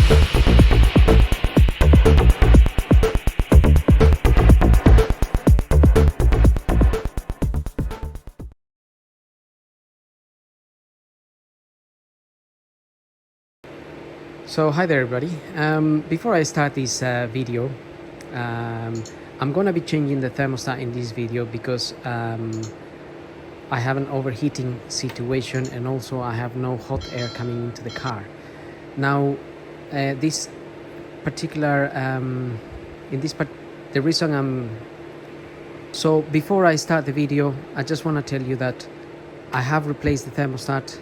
So hi there everybody. Before I start this video, I'm gonna be changing the thermostat in this video because I have an overheating situation, and also I have no hot air coming into the car. Now this particular the reason so before I start the video, I just want to tell you that I have replaced the thermostat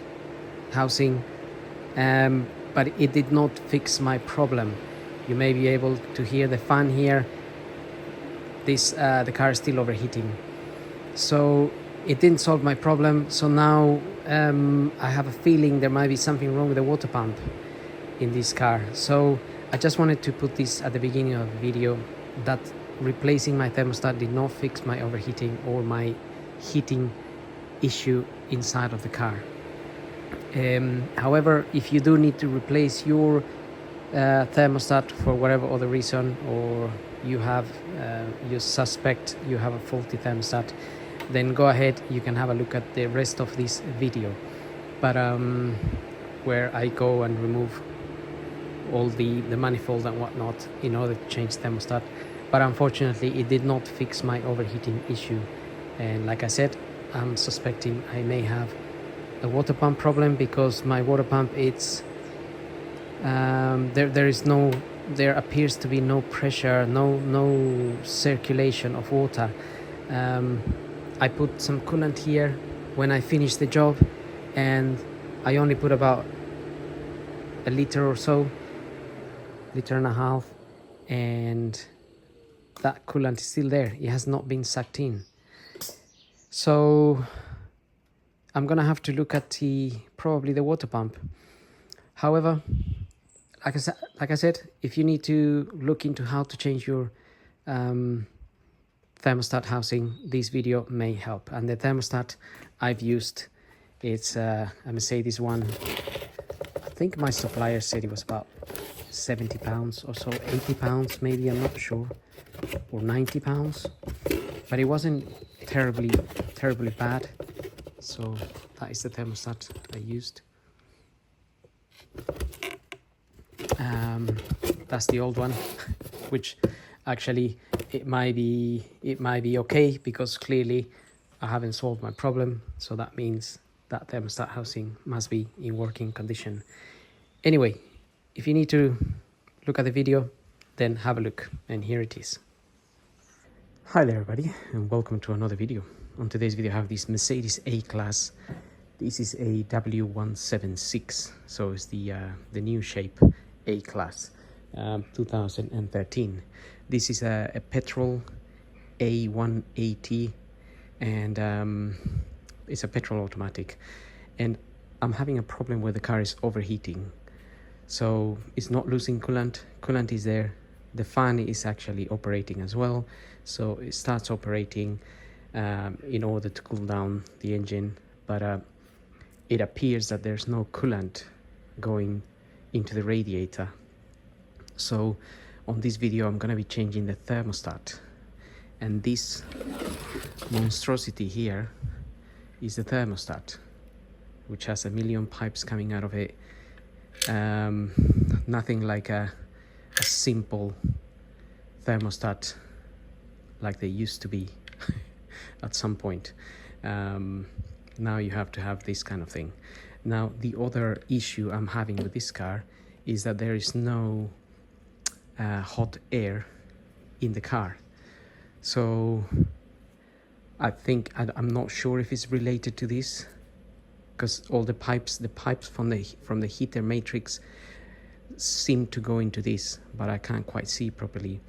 housing, but it did not fix my problem. You may be able to hear the fan here. The car is still overheating, so it didn't solve my problem. So now I have a feeling there might be something wrong with the water pump in this car. So I just wanted to put this at the beginning of the video, that replacing my thermostat did not fix my overheating or my heating issue inside of the car. However, if you do need to replace your thermostat for whatever other reason, or you have you suspect you have a faulty thermostat, then go ahead, you can have a look at the rest of this video, but where I go and remove all the manifold and whatnot in order to change thermostat. But unfortunately it did not fix my overheating issue, and like I said, I'm suspecting I may have a water pump problem, because my water pump, it's there appears to be no pressure, no circulation of water. I put some coolant here when I finished the job, and I only put about a liter or so, liter and a half, and that coolant is still there. It has not been sucked in. So I'm gonna have to look at probably the water pump. However, like I said, if you need to look into how to change your thermostat housing, this video may help. And the thermostat I've used, it's a Mercedes one. I think my supplier said it was about £70 or so, £80 maybe, I'm not sure, or £90, but it wasn't terribly bad. So that is the thermostat I used. That's the old one, which actually it might be okay, because clearly I haven't solved my problem. So that means that thermostat housing must be in working condition. Anyway, if you need to look at the video, then have a look, and here it is. Hi there everybody, and welcome to another video. On today's video I have this Mercedes A-Class. This is a W176, so it's the new shape A-Class, 2013. This is a petrol A180, and it's a petrol automatic, and I'm having a problem where the car is overheating. So it's not losing coolant. Coolant is there. The fan is actually operating as well, so it starts operating in order to cool down the engine, but it appears that there's no coolant going into the radiator. So on this video I'm going to be changing the thermostat, and this monstrosity here is the thermostat, which has a million pipes coming out of it. Nothing like a simple thermostat like they used to be at some point. Now you have to have this kind of thing. Now the other issue I'm having with this car is that there is no hot air in the car. So I think, I'm not sure if it's related to this, because all the pipes from the heater matrix seem to go into this, but I can't quite see properly.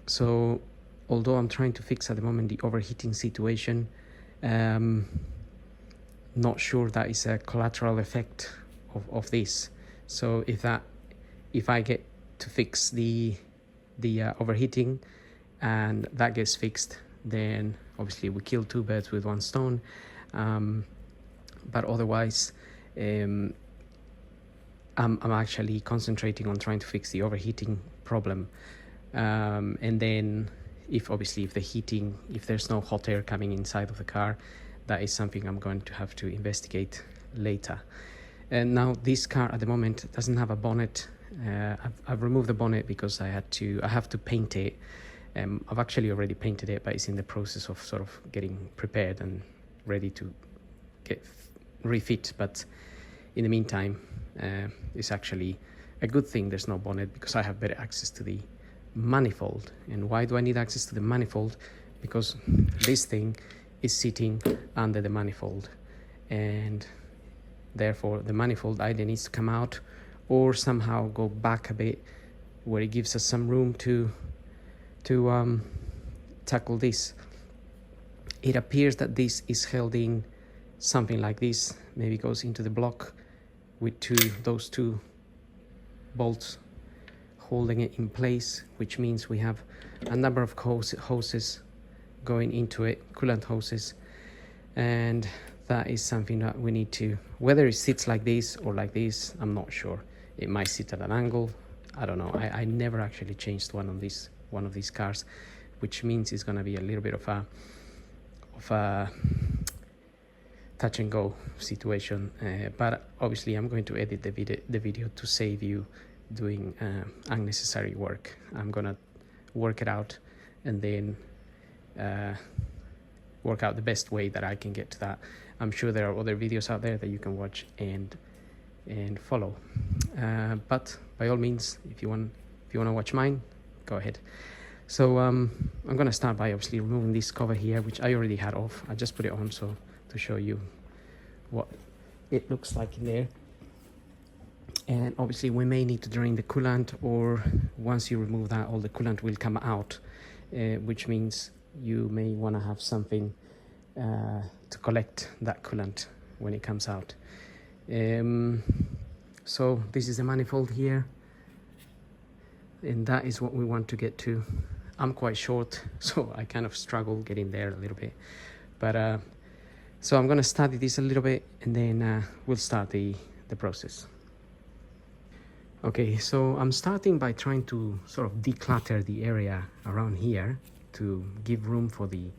So although I'm trying to fix at the moment the overheating situation, not sure that is a collateral effect of this. So if I get to fix the overheating and that gets fixed, then obviously we kill two birds with one stone. But otherwise, I'm actually concentrating on trying to fix the overheating problem, and then if there's no hot air coming inside of the car, that is something I'm going to have to investigate later. And now this car at the moment doesn't have a bonnet. I've removed the bonnet because I have to paint it. I've actually already painted it, but it's in the process of sort of getting prepared and ready to get refit. But in the meantime, it's actually a good thing there's no bonnet, because I have better access to the manifold. And why do I need access to the manifold? Because this thing is sitting under the manifold, and therefore the manifold either needs to come out or somehow go back a bit, where it gives us some room to tackle this. It appears that this is held in something like this, maybe goes into the block with those two bolts holding it in place, which means we have a number of hoses going into it, coolant hoses, and that is something that we need to, whether it sits like this or like this, I'm not sure. It might sit at an angle, I don't know. I never actually changed one of these cars, which means it's going to be a little bit of a touch and go situation, but obviously I'm going to edit the video to save you doing unnecessary work. I'm gonna work it out and then work out the best way that I can get to that. I'm sure there are other videos out there that you can watch and follow, but by all means, if you want to watch mine, go ahead. So I'm gonna start by obviously removing this cover here, which I already had off. I just put it on so to show you what it looks like in there. And obviously we may need to drain the coolant, or once you remove that, all the coolant will come out, which means you may want to have something to collect that coolant when it comes out. So this is the manifold here, and that is what we want to get to. I'm quite short, so I kind of struggle getting there a little bit, but so I'm going to study this a little bit, and then we'll start the process. Okay, so I'm starting by trying to sort of declutter the area around here to give room for the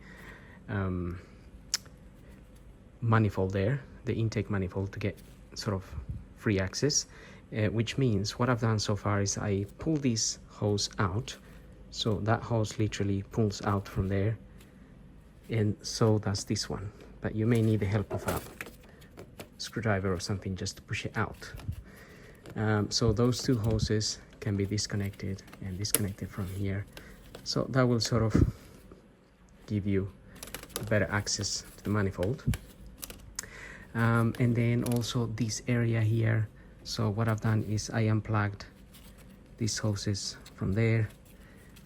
manifold there, the intake manifold, to get sort of free access, which means what I've done so far is I pull this hose out. So that hose literally pulls out from there, and so does this one. But you may need the help of a screwdriver or something just to push it out. So those two hoses can be disconnected and disconnected from here. So that will sort of give you better access to the manifold. And then also this area here. So what I've done is I unplugged these hoses from there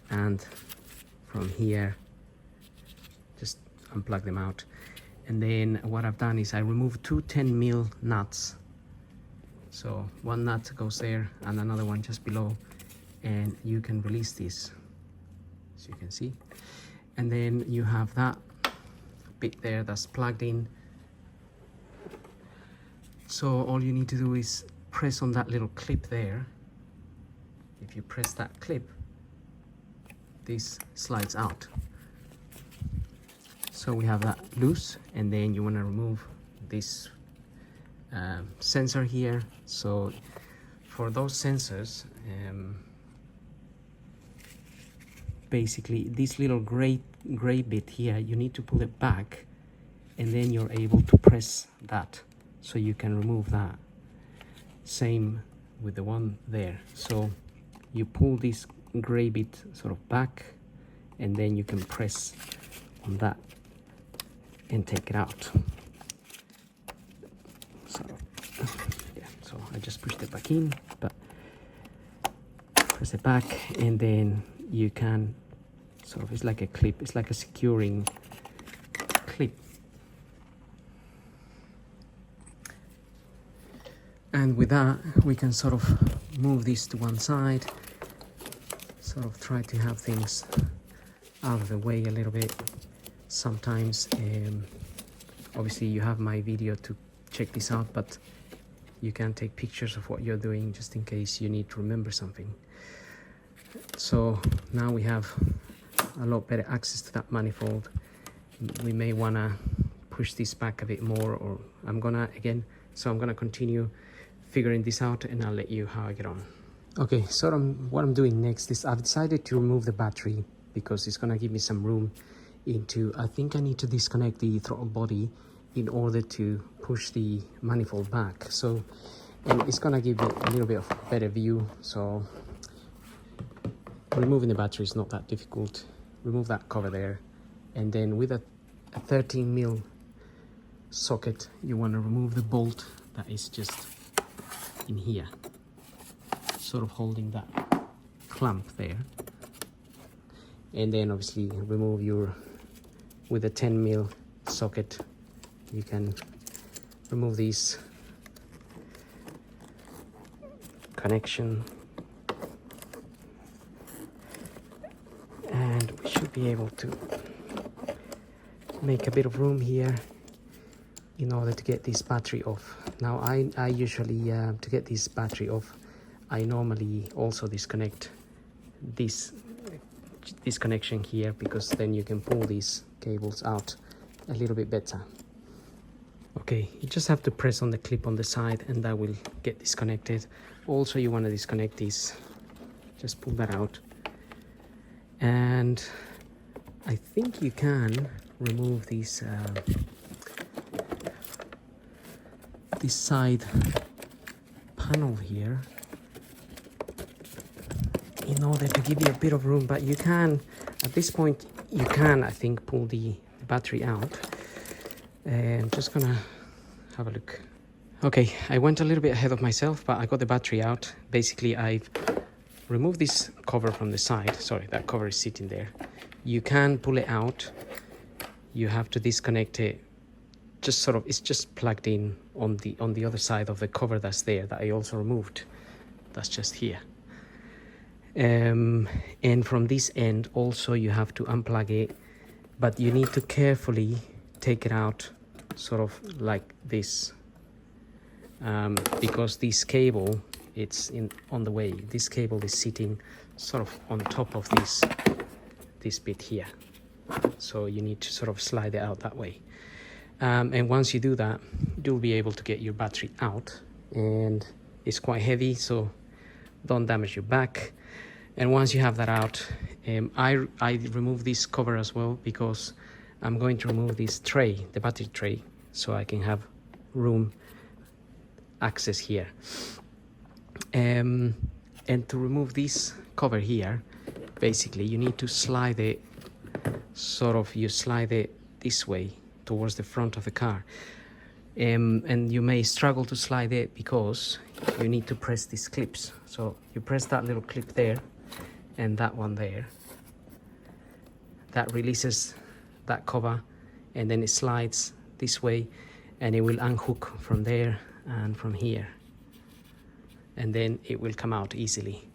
and from here, just unplug them out. And then what I've done is I removed two 10mm nuts. So one nut goes there and another one just below, and you can release this, as you can see. And then you have that bit there that's plugged in. So all you need to do is press on that little clip there. If you press that clip, this slides out. So we have that loose, and then you want to remove this sensor here. So for those sensors, basically this little gray bit here, you need to pull it back, and then you're able to press that, so you can remove that. Same with the one there. So you pull this gray bit sort of back, and then you can press on that and take it out. Sort of, yeah. So I just pushed it back in, but press it back, and then you can sort of, it's like a clip, it's like a securing clip. And with that, we can sort of move this to one side, sort of try to have things out of the way a little bit. Sometimes, obviously you have my video to check this out, but you can take pictures of what you're doing just in case you need to remember something. So now we have a lot better access to that manifold. We may want to push this back a bit more, or I'm gonna continue figuring this out, and I'll let you how I get on. Okay, so what I'm doing next is I've decided to remove the battery because it's gonna give me some room into, I think I need to disconnect the throttle body in order to push the manifold back. So, and it's gonna give me a little bit of better view. So removing the battery is not that difficult. Remove that cover there, and then with a 13mm socket, you want to remove the bolt that is just in here, sort of holding that clamp there, and then obviously remove your, with a 10mm socket, you can remove these connection, and we should be able to make a bit of room here in order to get this battery off. Now I usually, to get this battery off, I normally also disconnect this connection here, because then you can pull these cables out a little bit better. Okay, you just have to press on the clip on the side and that will get disconnected. Also, you want to disconnect this, just pull that out. And I think you can remove these this side panel here in order to give you a bit of room, but you can, at this point, you can, I think, pull the battery out. And I'm just gonna have a look. Okay, I went a little bit ahead of myself, but I got the battery out. Basically, I've removed this cover from the side. Sorry, that cover is sitting there. You can pull it out. You have to disconnect it. Just sort of, it's just plugged in on the other side of the cover that's there, that I also removed. That's just here. And from this end also you have to unplug it, but you need to carefully take it out, sort of like this, because this cable, it's on the way. This cable is sitting sort of on top of this bit here, so you need to sort of slide it out that way. And once you do that, you'll be able to get your battery out, and it's quite heavy, so don't damage your back. And once you have that out, I remove this cover as well, because I'm going to remove this tray, the battery tray, so I can have room access here. And to remove this cover here, basically you need to slide it, you slide it this way towards the front of the car. And you may struggle to slide it because you need to press these clips. So you press that little clip there and that one there. That releases that cover, and then it slides this way, and it will unhook from there and from here, and then it will come out easily.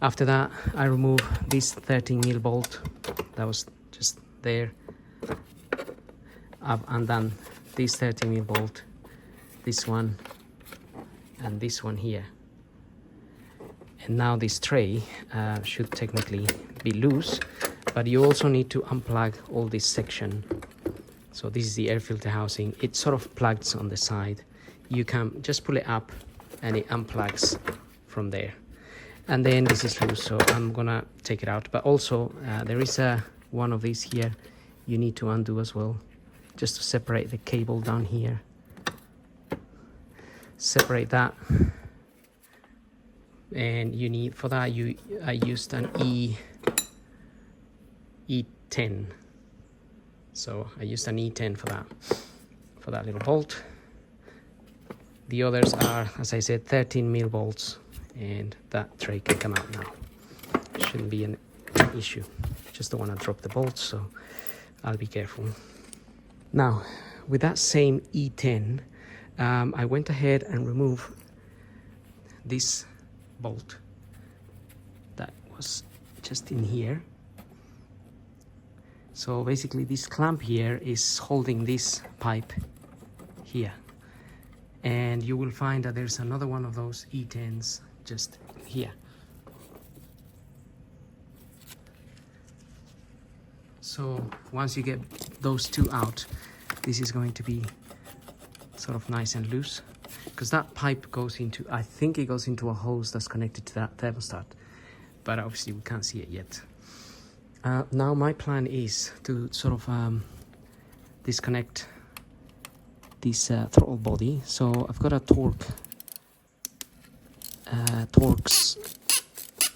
After that, I remove this 13mm bolt that was just there. I've undone this 13mm bolt, this one, and this one here. And now this tray should technically be loose, but you also need to unplug all this section. So this is the air filter housing. It sort of plugs on the side. You can just pull it up and it unplugs from there. And then this is loose, so I'm gonna take it out. But also there is one of these here you need to undo as well, just to separate the cable down here. Separate that. And you need, for that, I used an E10. So I used an E10 for that little bolt. The others are, as I said, 13mm bolts, and that tray can come out now. Shouldn't be an issue. Just don't want to drop the bolts, so I'll be careful. Now, with that same E10, I went ahead and removed this bolt that was just in here. So basically this clamp here is holding this pipe here, and you will find that there's another one of those E10s just here. So once you get those two out, this is going to be sort of nice and loose, because that pipe goes into, I think it goes into a hose that's connected to that thermostat, but obviously we can't see it yet. Now my plan is to sort of disconnect this throttle body. So I've got a Torx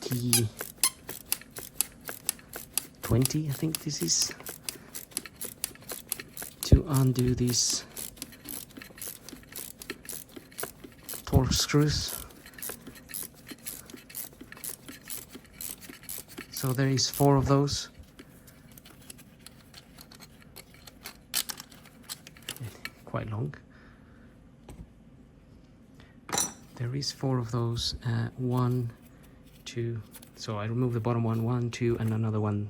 T20, I think this is, to undo these Torx screws. So there is 4 of those. Quite long. There is 4 of those. 1, 2. So I remove the bottom one, 1, 2, and another one,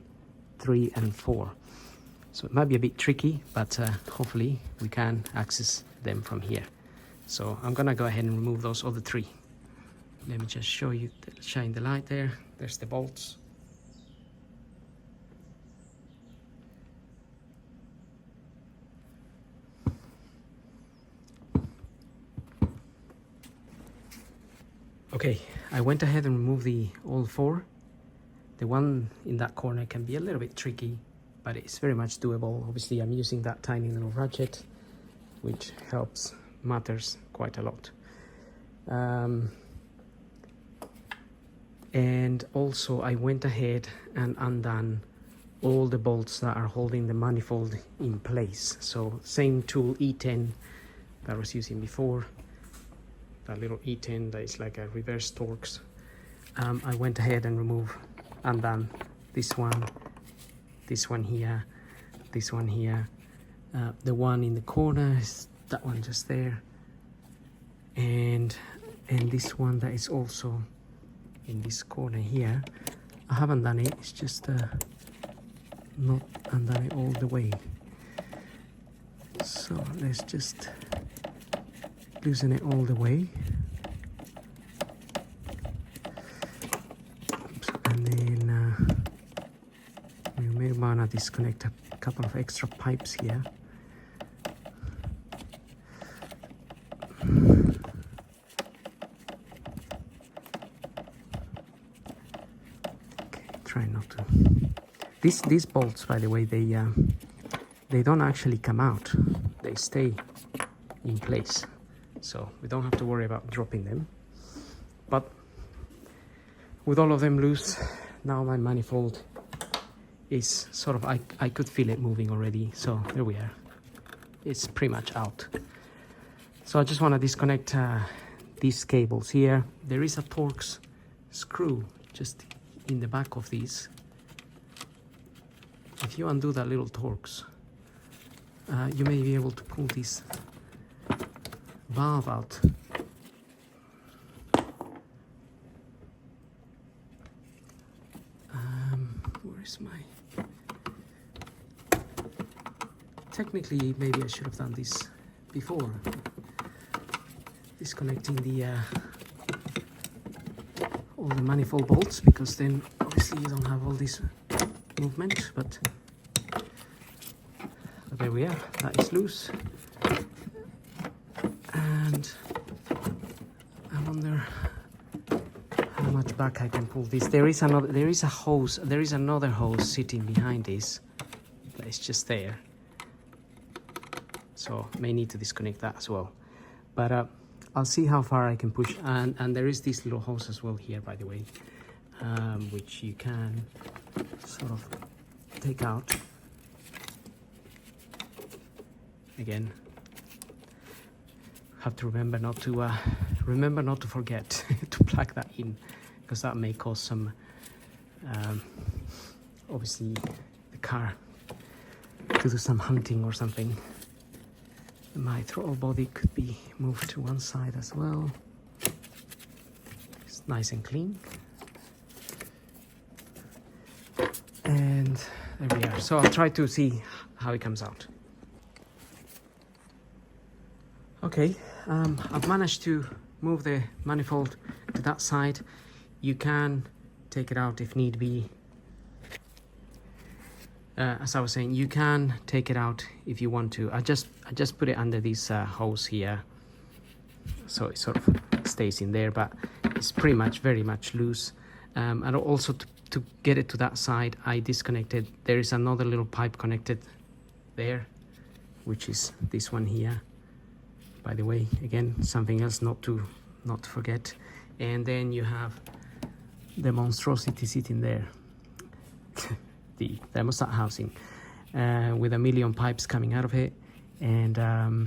3 and 4. So it might be a bit tricky, but hopefully we can access them from here. So I'm gonna go ahead and remove those other 3. Let me just show you, shine the light there. There's the bolts. Okay, I went ahead and removed all 4. The one in that corner can be a little bit tricky, but it's very much doable. Obviously I'm using that tiny little ratchet, which helps matters quite a lot. And also I went ahead and undone all the bolts that are holding the manifold in place. So same tool, E10, that I was using before, that little E10 that is like a reverse Torx. I went ahead and undone this one here, this one here, the one in the corner is that one just there, and this one that is also in this corner here. I haven't done it, it's just not undone it all the way. So let's just loosen it all the way. And then we may want to disconnect a couple of extra pipes here. Okay, try not to. These bolts, by the way, they don't actually come out. They stay in place. So we don't have to worry about dropping them. But with all of them loose, now my manifold is sort of, I could feel it moving already. So there we are. It's pretty much out. So I just want to disconnect these cables here. There is a Torx screw just in the back of these. If you undo that little Torx, you may be able to pull this valve out. Where is my... Technically, maybe I should have done this before. Disconnecting all the manifold bolts, because then obviously you don't have all this movement, but there we are, that is loose. And I wonder how much back I can pull this. There is another hose sitting behind this, but it's just there. So may need to disconnect that as well. But I'll see how far I can push. And there is this little hose as well here, by the way, which you can sort of take out. Again, have to remember not to forget to plug that in, because that may cause some obviously the car to do some hunting or something. My throttle body could be moved to one side as well. It's nice and clean. And there we are. So I'll try to see how it comes out. Okay, I've managed to move the manifold to that side. You can take it out if need be. As I was saying, you can take it out if you want to. I just put it under this hose here, so it sort of stays in there, but it's pretty much very much loose. And also to get it to that side, I disconnected. There is another little pipe connected there, which is this one here. By the way, again, something else not to forget. And then you have the monstrosity sitting there, the thermostat housing, with a million pipes coming out of it, and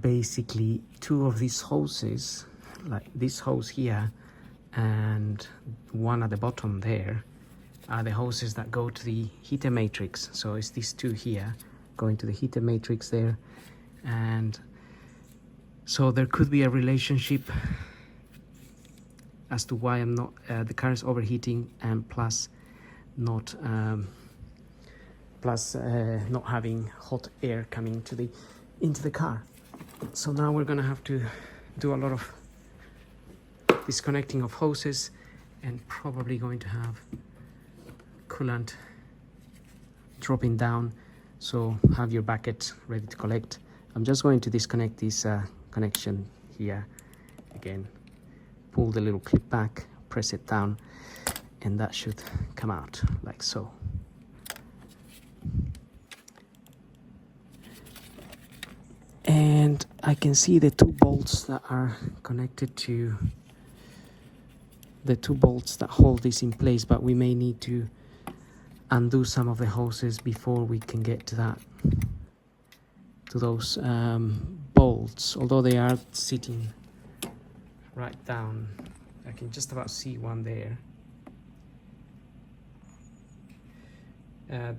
basically two of these hoses, like this hose here and one at the bottom there, are the hoses that go to the heater matrix. So it's these two here going to the heater matrix there, and so there could be a relationship as to why I'm not the car is overheating, and plus not having hot air coming to into the car. So now we're gonna have to do a lot of disconnecting of hoses, and probably going to have coolant dropping down, so have your bucket ready to collect. I'm just going to disconnect this connection here again, pull the little clip back, press it down, and that should come out like so. And I can see the two bolts that are connected to the two bolts that hold this in place, but we may need to undo some of the hoses before we can get to those bolts, although they are sitting right down. I can just about see one there.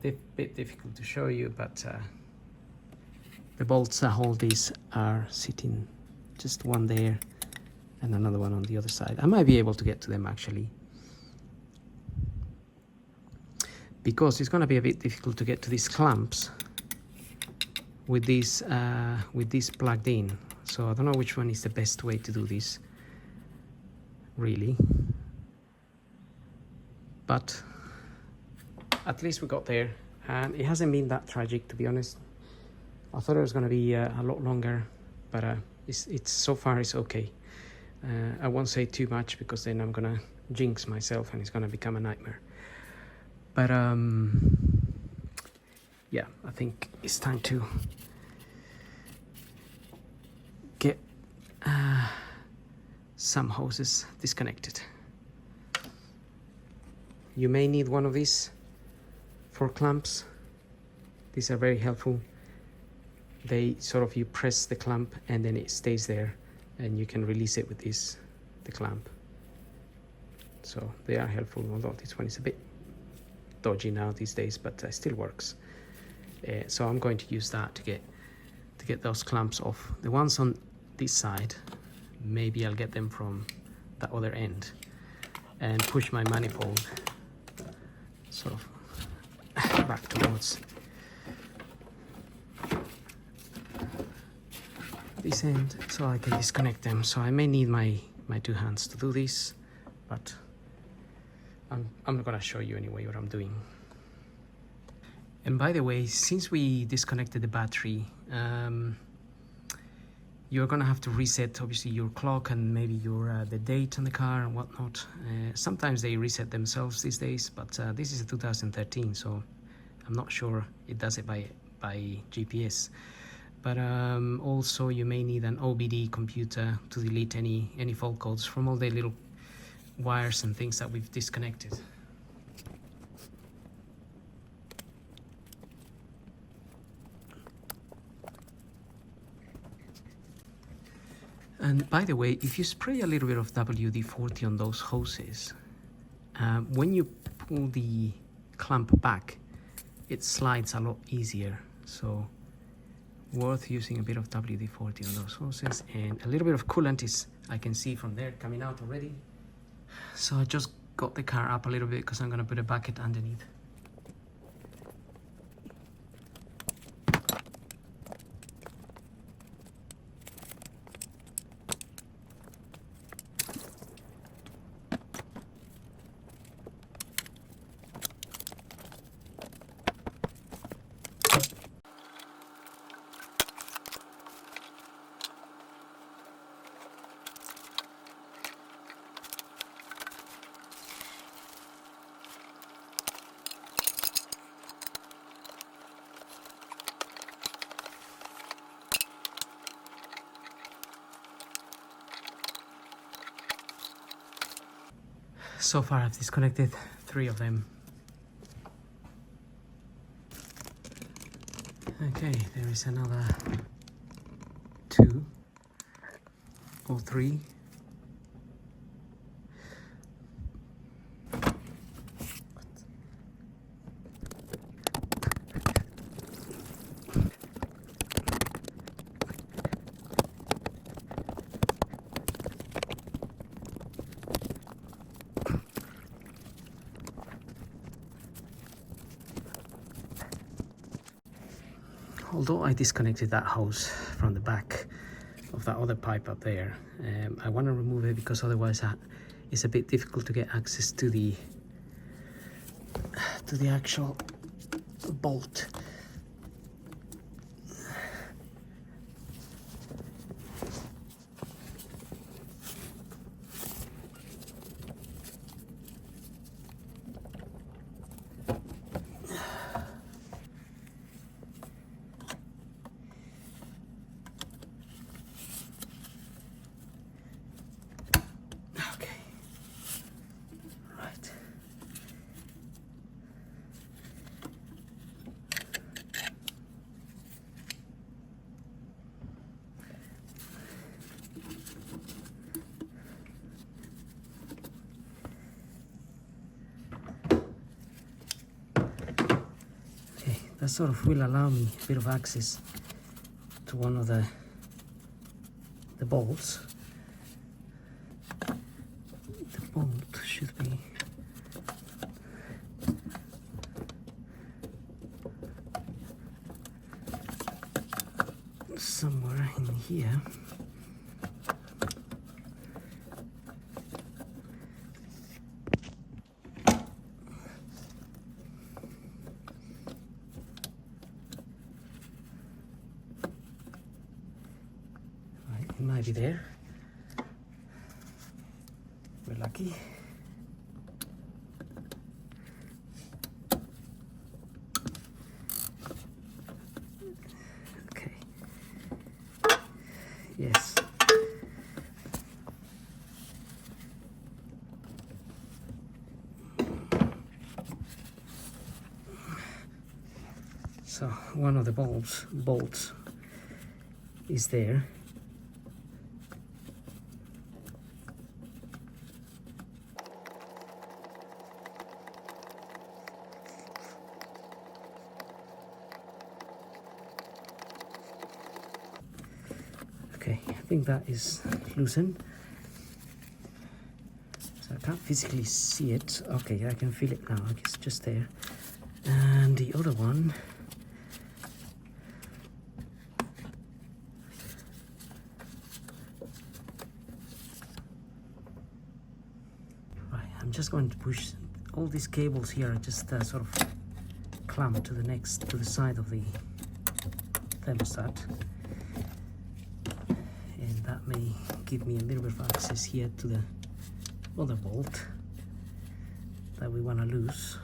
Bit difficult to show you, but the bolts that hold these are sitting, just one there and another one on the other side. I might be able to get to them actually, because it's going to be a bit difficult to get to these clamps with these plugged in. So I don't know which one is the best way to do this really, but at least we got there, and it hasn't been that tragic, to be honest. I thought it was going to be a lot longer, but it's so far it's okay. I won't say too much because then I'm gonna jinx myself and it's gonna become a nightmare. But yeah, I think it's time to get some hoses disconnected. You may need one of these for clamps. These are very helpful. They sort of, you press the clamp and then it stays there, and you can release it with the clamp. So they are helpful, although this one is a bit dodgy now these days, but still works. So I'm going to use that to get those clamps off. The ones on this side, maybe I'll get them from the other end and push my manifold sort of back towards this end so I can disconnect them. So I may need my two hands to do this, but I'm not gonna show you anyway what I'm doing. And by the way, since we disconnected the battery, you're gonna have to reset obviously your clock and maybe your the date on the car and whatnot. Sometimes they reset themselves these days, but this is a 2013, so I'm not sure it does it by GPS. But also you may need an OBD computer to delete any fault codes from all the little wires and things that we've disconnected. And by the way, if you spray a little bit of WD-40 on those hoses, when you pull the clamp back, it slides a lot easier. So worth using a bit of WD-40 on those hoses, and a little bit of coolant is, I can see from there, coming out already. So I just got the car up a little bit because I'm going to put a bucket underneath. So far I've disconnected 3 of them. Okay, there is another 2 or 3. Although I disconnected that hose from the back of that other pipe up there, I want to remove it because otherwise it's a bit difficult to get access to the actual bolt. That sort of will allow me a bit of access to one of the bolts. The bolt should be somewhere in here. It might be there. We're lucky. Okay. Yes. So one of the bolts is there. Okay, I think that is loosened. So I can't physically see it. Okay, I can feel it now. I guess just there. And the other one, right, I'm just going to push all these cables here are just sort of clamped to the side of the thermostat. And that may give me a little bit of access here to the other bolt that we want to loose.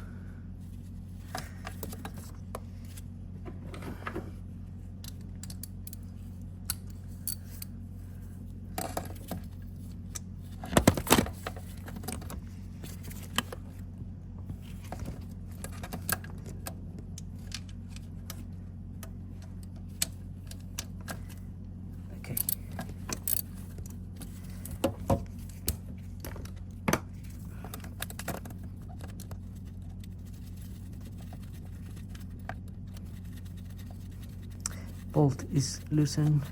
Bolt is loosened.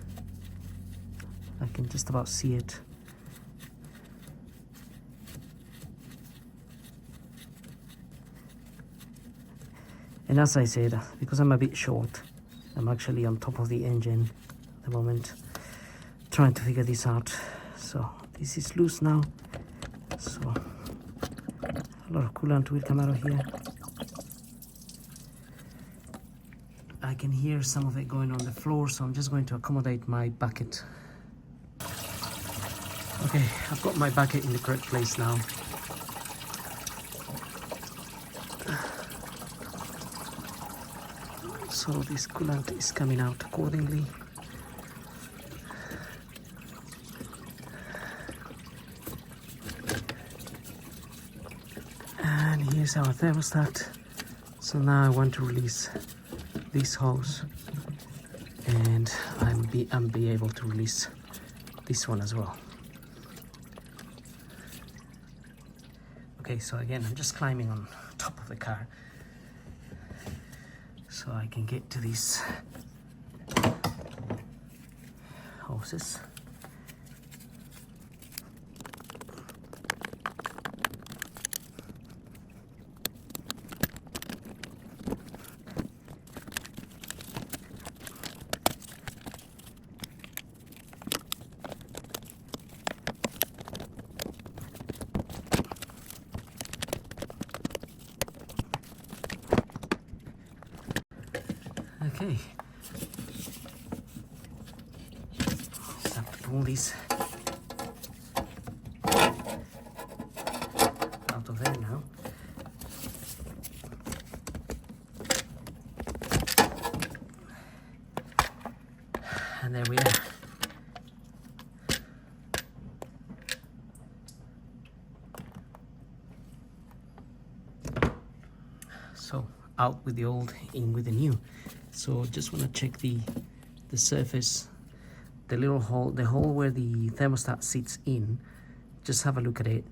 I can just about see it. And as I said, because I'm a bit short, I'm actually on top of the engine at the moment, trying to figure this out. So this is loose now. So a lot of coolant will come out of here. I can hear some of it going on the floor, so I'm just going to accommodate my bucket. Okay, I've got my bucket in the correct place now. So this coolant is coming out accordingly. Here's our thermostat. So now I want to release this hose, and I'm be able to release this one as well. Okay, so again, I'm just climbing on top of the car so I can get to these hoses. Okay, just have to pull these out of there now. And there we are. So out with the old, in with the new. So just want to check the surface, the little hole, the hole where the thermostat sits in. Just have a look at it,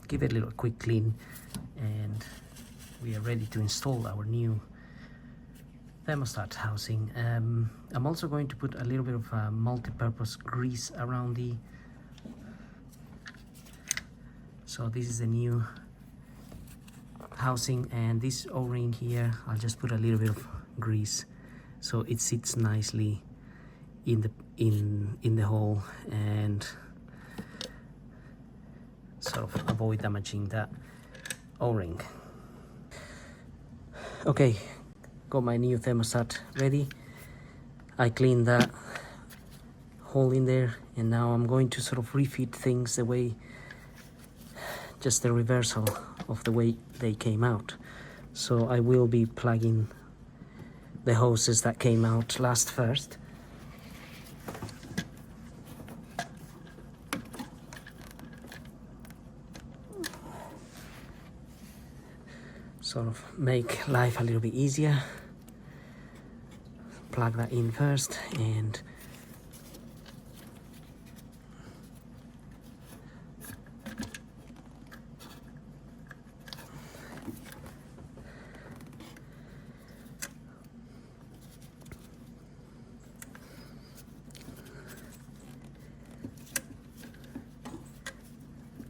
give it a little quick clean, and we are ready to install our new thermostat housing. I'm also going to put a little bit of multi-purpose grease around the, so this is the new housing, and this O-ring here, I'll just put a little bit of grease so it sits nicely in the hole and sort of avoid damaging that O-ring. Okay, got my new thermostat ready. I cleaned that hole in there, and now I'm going to sort of refit things the way, just the reversal of the way they came out. So I will be plugging the hoses that came out last first. Sort of make life a little bit easier. Plug that in first, and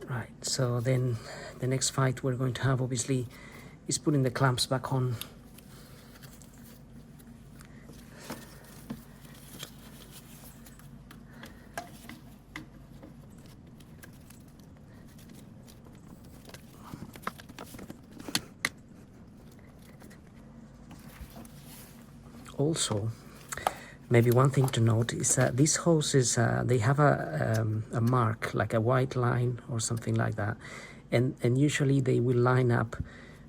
right, so then the next fight we're going to have obviously is putting the clamps back on. Also, maybe one thing to note is that these hoses, they have a mark, like a white line or something like that, and usually they will line up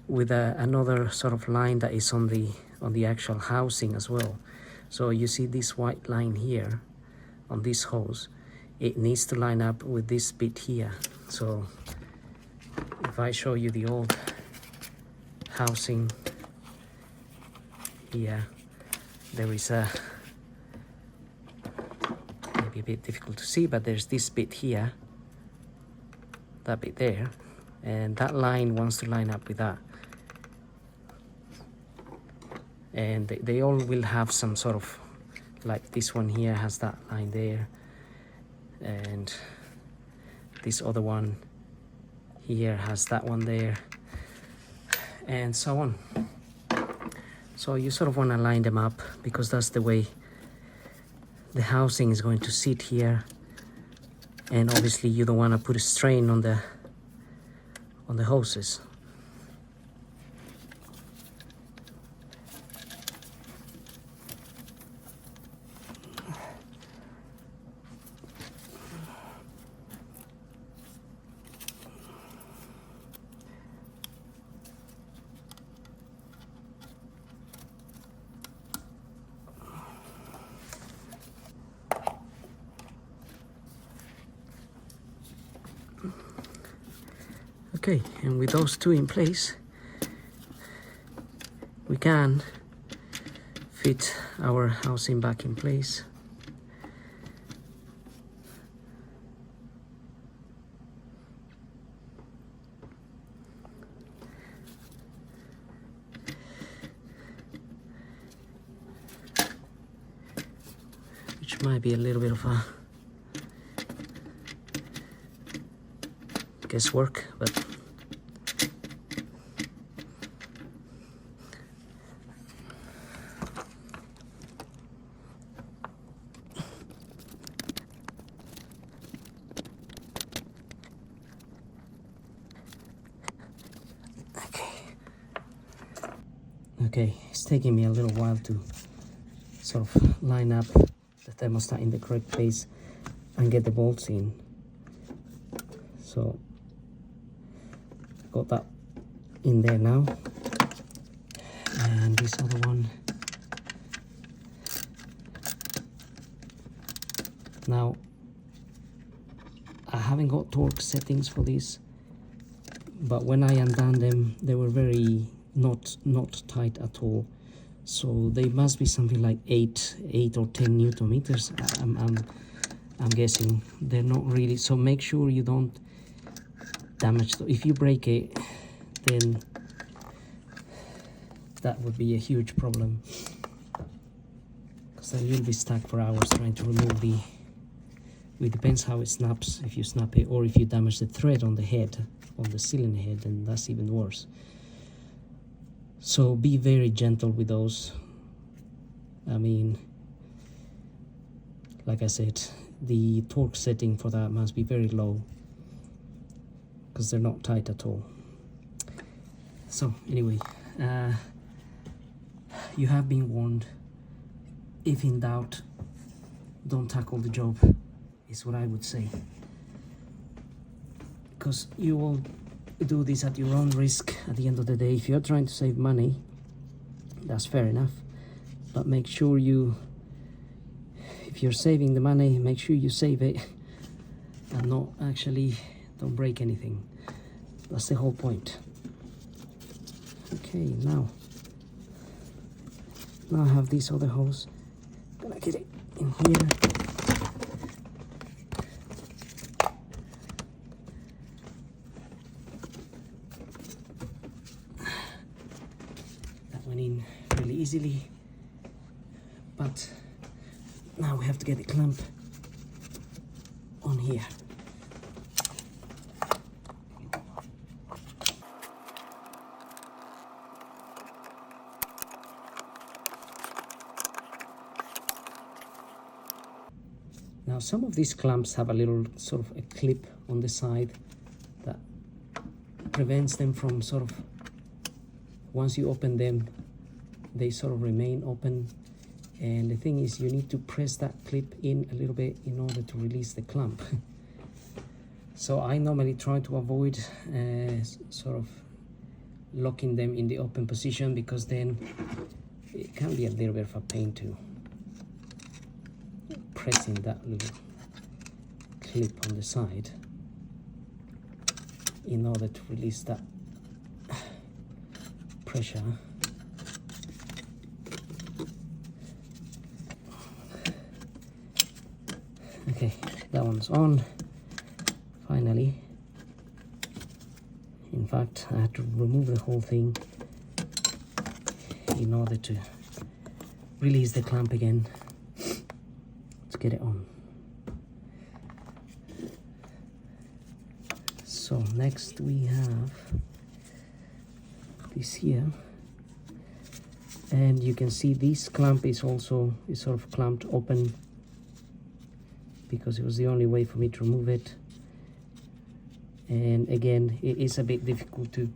with another sort of line that is on the actual housing as well. So you see this white line here on this hose, it needs to line up with this bit here. So if I show you the old housing here, there is maybe a bit difficult to see, but there's this bit here, that bit there, and that line wants to line up with that. And they all will have some sort of, like this one here has that line there, and this other one here has that one there, and so on. So you sort of want to line them up, because that's the way the housing is going to sit here, and obviously you don't want to put a strain on the hoses. Okay, and with those two in place, we can fit our housing back in place. Which might be a little bit of a guesswork, but okay, it's taking me a little while to sort of line up the thermostat in the correct place and get the bolts in. So got that in there now, and this other one. Now I haven't got torque settings for this, but when I undone them, they were very not tight at all. So they must be something like 8 or 10 Newton meters. I'm guessing they're not really. So make sure you don't damage. If you break it, then that would be a huge problem, because then you'll be stuck for hours trying to remove the. It depends how it snaps. If you snap it, or if you damage the thread on the head, on the cylinder head, then that's even worse. So be very gentle with those. I mean, like I said, the torque setting for that must be very low, because they're not tight at all. So anyway, you have been warned. If in doubt, don't tackle the job, is what I would say, because you will do this at your own risk at the end of the day. If you're trying to save money, that's fair enough, but make sure if you're saving the money, make sure you save it and not actually don't break anything. That's the whole point. Okay, now I have this other hose. I'm gonna get it in here. In really easily, but now we have to get the clamp on here. Now some of these clamps have a little sort of a clip on the side that prevents them from sort of, once you open them, they sort of remain open. And the thing is, you need to press that clip in a little bit in order to release the clamp. So I normally try to avoid sort of locking them in the open position, because then it can be a little bit of a pain to pressing that little clip on the side in order to release that pressure. Okay, that one's on finally. In fact, I had to remove the whole thing in order to release the clamp again. Let's get it on. So next we have this here, and you can see this clamp is sort of clamped open, because it was the only way for me to remove it. And again, it is a bit difficult to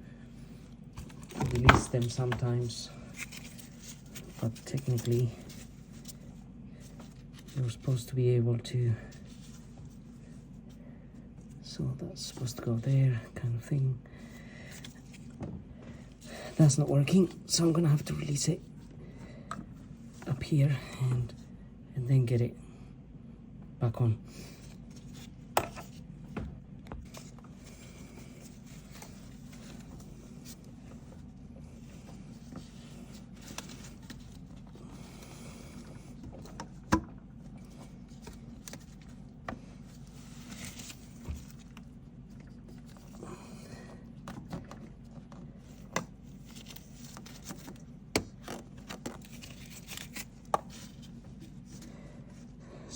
release them sometimes, but technically you're supposed to be able to. So that's supposed to go there, kind of thing. That's not working, so I'm gonna have to release it up here and then get it back on.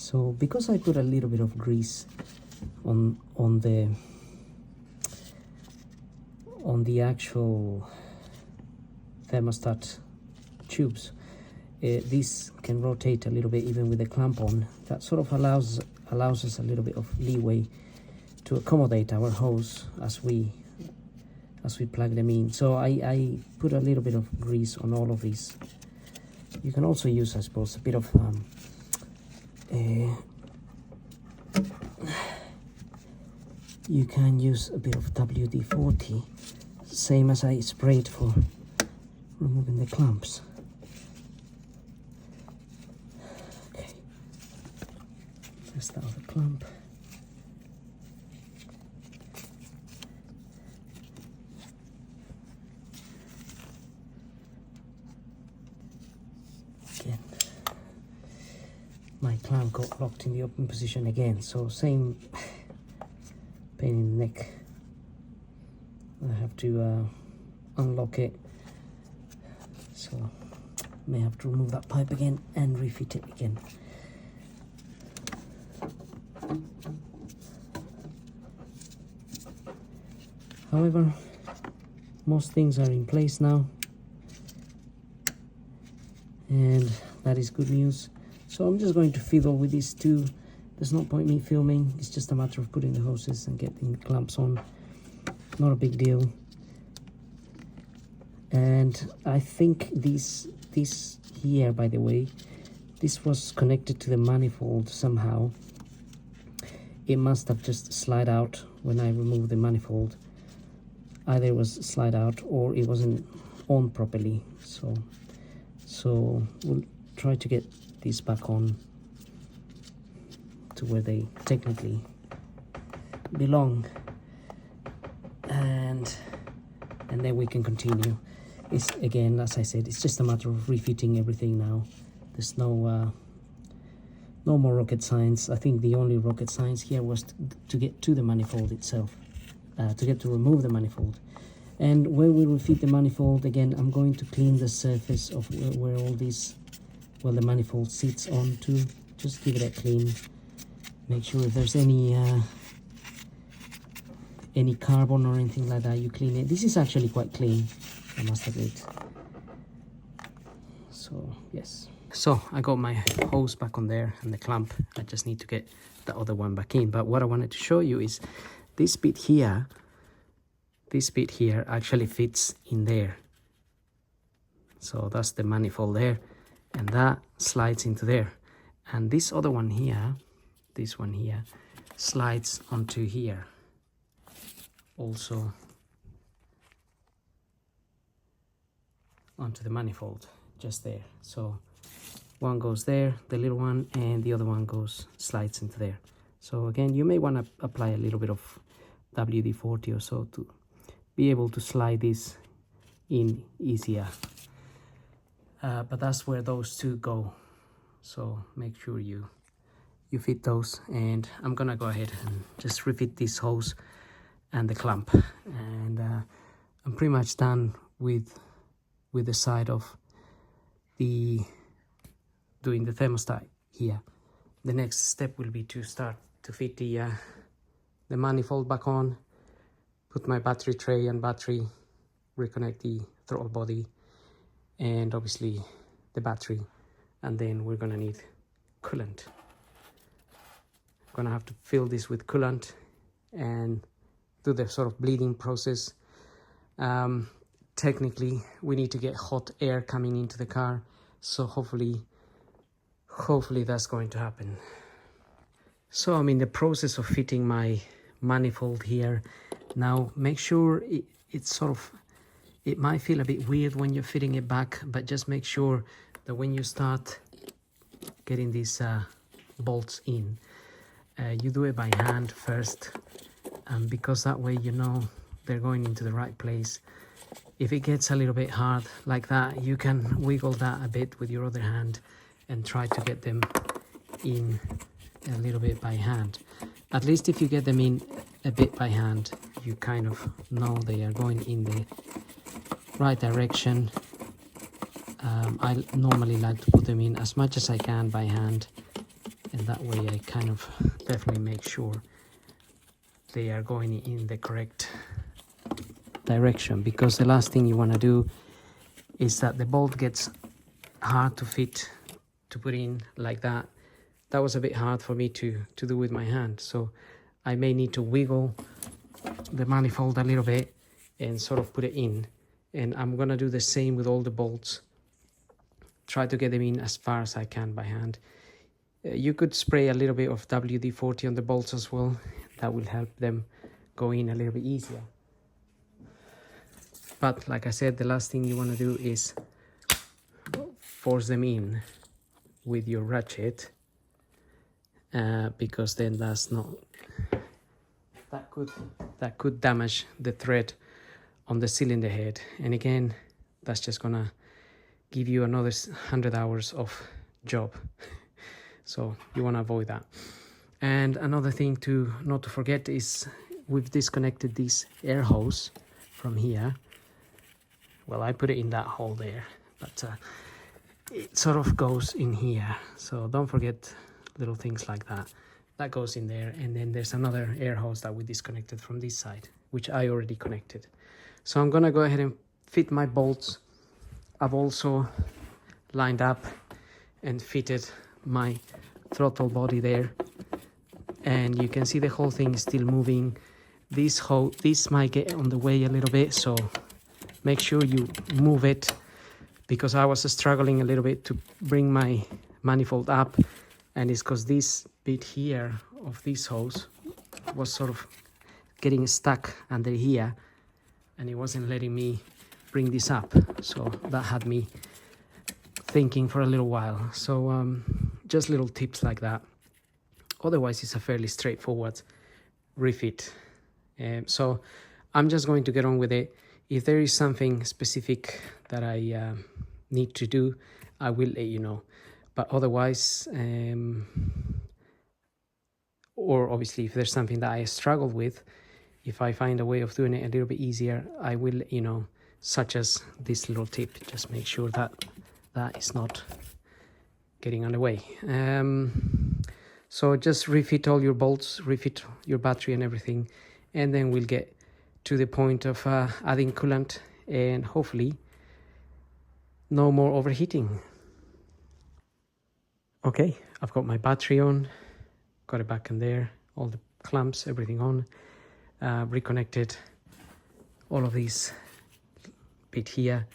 So because I put a little bit of grease on the actual thermostat tubes, this can rotate a little bit even with the clamp on. That sort of allows us a little bit of leeway to accommodate our hose as we plug them in. So I put a little bit of grease on all of these. You can also use, I suppose, a bit of you can use a bit of WD-40, same as I sprayed for removing the clamps. Okay, test out the clamp. Again, my clamp got locked in the open position again, so same pain in the neck. I have to unlock it, so may have to remove that pipe again and refit it again. However, most things are in place now, and that is good news. So I'm just going to fiddle with these two. There's no point me filming, it's just a matter of putting the hoses and getting the clamps on. Not a big deal. And I think this here, by the way, this was connected to the manifold somehow. It must have just slid out when I removed the manifold. Either it was slide out or it wasn't on properly. So we'll try to get these back on to where they technically belong, and then we can continue. It's, again, as I said, it's just a matter of refitting everything now. There's no more rocket science. I think the only rocket science here was to get to the manifold itself, to remove the manifold. And when we refit the manifold, again, I'm going to clean the surface of where all these, well, the manifold sits onto. Just give it a clean. Make sure if there's any carbon or anything like that, you clean it. This is actually quite clean, I must admit. So yes. So I got my hose back on there and the clamp. I just need to get the other one back in. But what I wanted to show you is this bit here. This bit here actually fits in there. So that's the manifold there, and that slides into there. And this other one here, this one here, slides onto here. Also onto the manifold, just there. So one goes there, the little one, and the other one slides into there. So again, you may want to apply a little bit of WD-40 or so to be able to slide this in easier. But that's where those two go. So make sure you fit those, and I'm gonna go ahead and just refit this hose and the clamp, and I'm pretty much done with the side of doing the thermostat here. The next step will be to start to fit the manifold back on, put my battery tray and battery, reconnect the throttle body, and obviously the battery, and then we're gonna need coolant. I'm gonna have to fill this with coolant and do the sort of bleeding process. Technically we need to get hot air coming into the car, so hopefully that's going to happen. So I'm in the process of fitting my manifold here. Now make sure it might feel a bit weird when you're fitting it back, but just make sure that when you start getting these bolts in, you do it by hand first, because that way you know they're going into the right place. If it gets a little bit hard like that, you can wiggle that a bit with your other hand and try to get them in a little bit by hand. At least if you get them in a bit by hand, you kind of know they are going in the right direction. I normally like to put them in as much as I can by hand, and that way I kind of definitely make sure they are going in the correct direction, because the last thing you want to do is that the bolt gets hard to fit, to put in like that. That was a bit hard for me to do with my hand, so I may need to wiggle the manifold a little bit and sort of put it in. And I'm gonna do the same with all the bolts, try to get them in as far as I can by hand. You could spray a little bit of WD-40 on the bolts as well. That will help them go in a little bit easier. But like I said, the last thing you want to do is force them in with your ratchet, because then that could damage the thread on the cylinder head, and again that's just gonna give you another 100 hours of job. So you want to avoid that. And another thing not to forget is we've disconnected this air hose from here. Well, I put it in that hole there, but it sort of goes in here, so don't forget little things like that. That goes in there, and then there's another air hose that we disconnected from this side, which I already connected. So I'm gonna go ahead and fit my bolts. I've also lined up and fitted my throttle body there, and you can see the whole thing is still moving. This might get on the way a little bit, so make sure you move it, because I was struggling a little bit to bring my manifold up, and it's because this bit here of this hose was sort of getting stuck under here, and it wasn't letting me bring this up, so that had me thinking for a little while. So just little tips like that. Otherwise it's a fairly straightforward refit. So I'm just going to get on with it. If there is something specific that I need to do, I will let you know. But otherwise, or obviously if there's something that I struggle with, if I find a way of doing it a little bit easier, I will let you know, such as this little tip. Just make sure that that is not getting on the way. So just refit all your bolts, refit your battery and everything, and then we'll get to the point of adding coolant, and hopefully no more overheating. Okay, I've got my battery on, got it back in there, all the clamps, everything on, reconnected all of these bit here,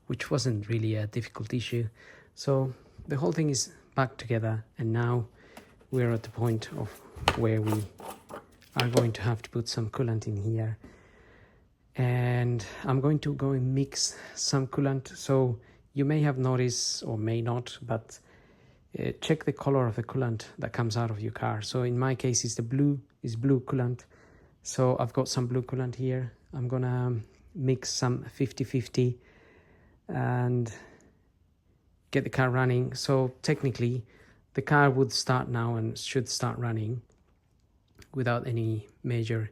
which wasn't really a difficult issue. So the whole thing is back together, and now we're at the point of where we are going to have to put some coolant in here. And I'm going to go and mix some coolant. So you may have noticed, or may not, but check the color of the coolant that comes out of your car. So in my case, it's blue coolant. So I've got some blue coolant here. I'm gonna mix some 50-50 and get the car running. So technically the car would start now and should start running without any major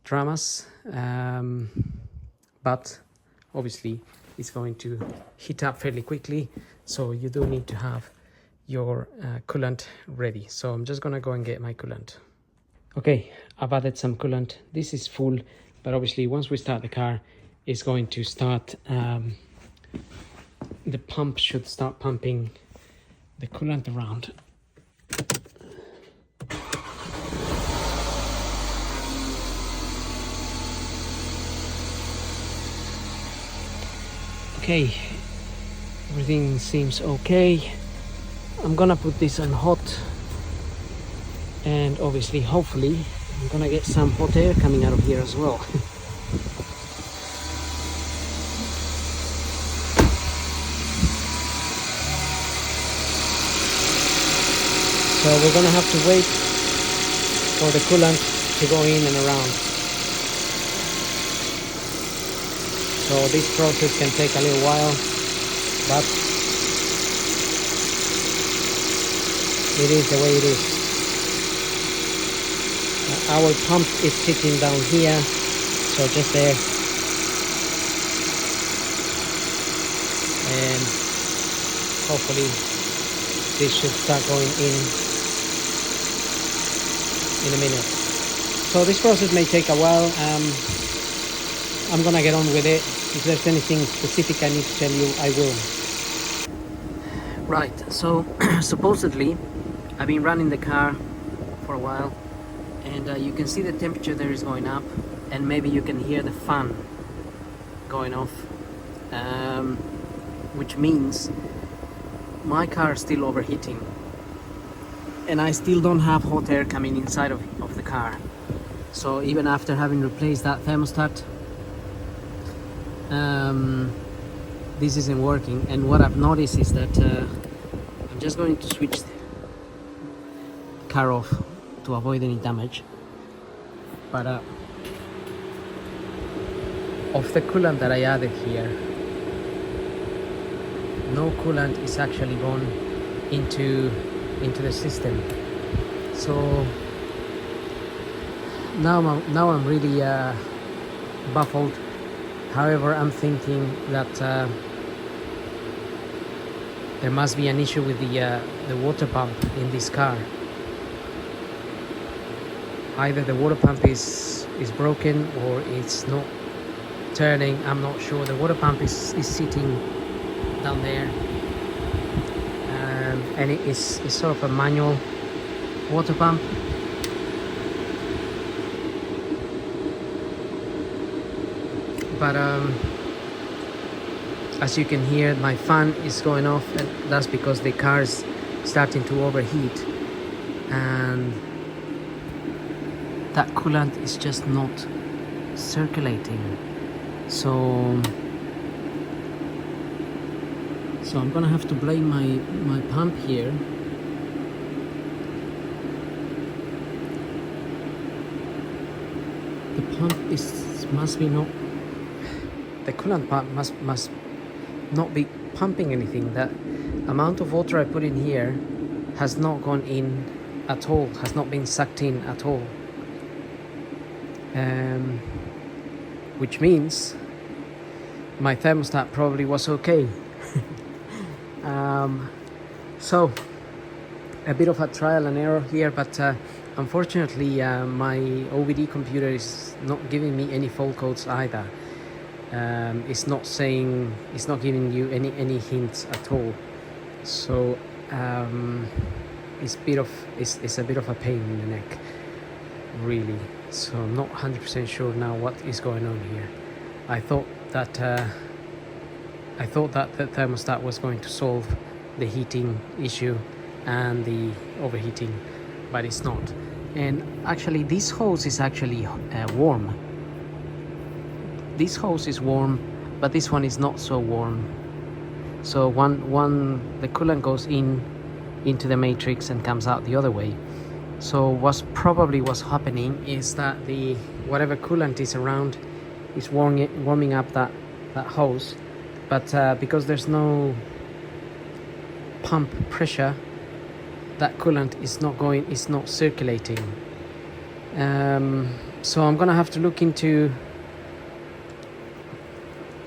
dramas, but obviously it's going to heat up fairly quickly, so you do need to have your coolant ready. So I'm just gonna go and get my coolant. Okay, I've added some coolant. This is full, but obviously once we start the car, it's going to start, the pump should start pumping the coolant around. Okay, everything seems okay. I'm gonna put this on hot, and obviously, hopefully, I'm gonna get some hot air coming out of here as well. So we're gonna have to wait for the coolant to go in and around. So this process can take a little while, but it is the way it is. Our pump is sitting down here, so just there. And hopefully This should start going in a minute. So this process may take a while. I'm gonna get on with it. If there's anything specific I need to tell you, I will. Right, so supposedly I've been running the car for a while, and you can see the temperature there is going up, and maybe you can hear the fan going off, which means my car is still overheating, and I still don't have hot air coming inside of the car. So even after having replaced that thermostat, this isn't working. And what I've noticed is that I'm just going to switch the car off to avoid any damage, but of the coolant that I added here, no coolant is actually gone into the system. So now I'm really baffled. However, I'm thinking that there must be an issue with the water pump in this car. Either the water pump is broken or it's not turning. I'm not sure. The water pump is sitting down there, and it is sort of a manual water pump. But as you can hear, my fan is going off, and that's because the car is starting to overheat, and that coolant is just not circulating. So I'm gonna have to blame my pump here. The pump must be not. The coolant pump must not be pumping anything. That amount of water I put in here has not gone in at all, has not been sucked in at all, which means my thermostat probably was okay. So a bit of a trial and error here, but unfortunately my OBD computer is not giving me any fault codes either. It's not giving you any hints at all. So it's a bit of a pain in the neck, really. So I'm not 100% sure now what is going on here. I thought that the thermostat was going to solve the heating issue and the overheating, but it's not. And actually this hose is actually warm. This hose is warm, but this one is not so warm. So the coolant goes into the matrix and comes out the other way. So what's happening is that whatever coolant is around is warming up that hose, but because there's no pump pressure, that coolant is not circulating. So I'm gonna have to look into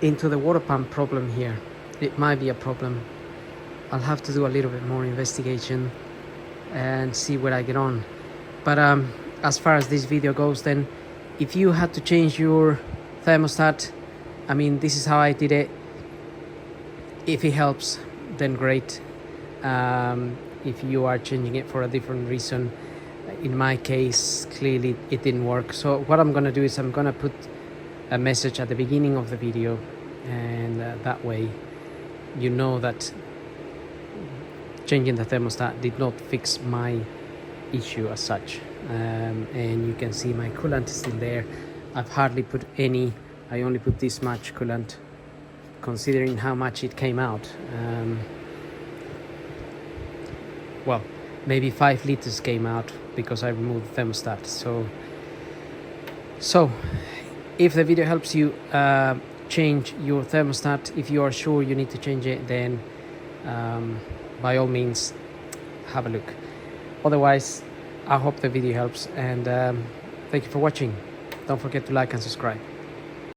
the water pump problem here. It might be a problem. I'll have to do a little bit more investigation and see where I get on. But as far as this video goes, then if you had to change your thermostat, I mean, this is how I did it. If it helps, then great. If you are changing it for a different reason, in my case, clearly it didn't work. So what I'm gonna do is I'm gonna put a message at the beginning of the video, and that way you know that changing the thermostat did not fix my issue as such. And you can see my coolant is still there. I've hardly put any. I only put this much coolant, considering how much it came out. Well, maybe 5 liters came out because I removed the thermostat. So if the video helps you change your thermostat, if you are sure you need to change it, then by all means have a look. Otherwise, I hope the video helps, and thank you for watching. Don't forget to like and subscribe.